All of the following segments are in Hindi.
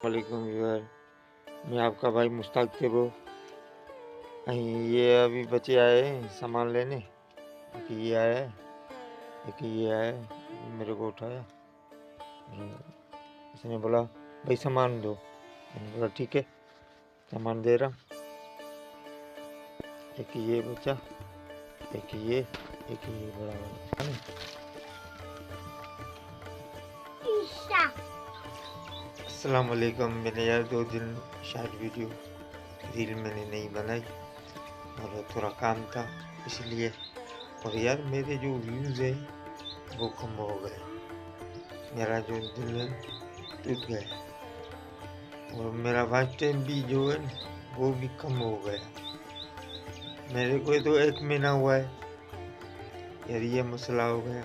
वालेकुम व्यूअर। मैं आपका भाई मुश्ताक थे। ये अभी बच्चे आए हैं सामान लेने। एक ये आया है, एक ये आया है, मेरे को उठाया। इसने बोला भाई सामान दो। मैंने बोला ठीक है, सामान दे रहा हूँ। एक ये बच्चा, एक ये बड़ा वाला। अस्सलाम वालेकुम। मैंने यार 2 दिन शायद वीडियो रील मैंने नहीं बनाई और थोड़ा काम था इसलिए। और यार मेरे जो व्यूज़ है वो कम हो गए, मेरा जो दिल है टूट गया और मेरा वॉच टाइम भी जो है वो भी कम हो गया। मेरे को तो 1 महीना हुआ है यार, ये मसला हो गया,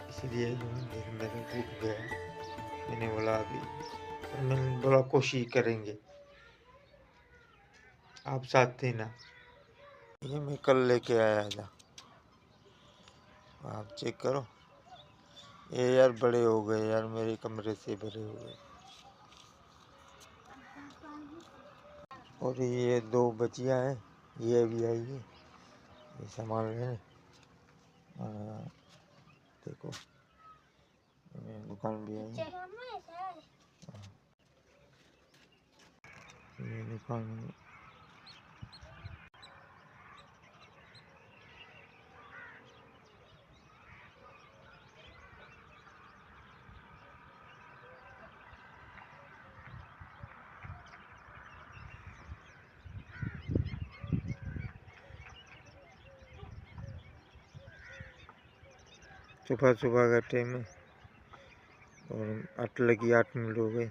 इसलिए जो दिल मेरा टूट गया। मैंने बोला मैंने बोला कोशिश करेंगे, आप साथ थे ना। ये मैं कल लेके आया था, आप चेक करो। ये यार बड़े हो गए यार, मेरे कमरे से बड़े हो गए। और ये 2 बच्चियां हैं, ये भी आई है, ये सामान लेने। देखो दुकान भी आई है, ये दुकान। सुबह सुबह का टाइम है और 8 लगी 8 मिनट हो गए।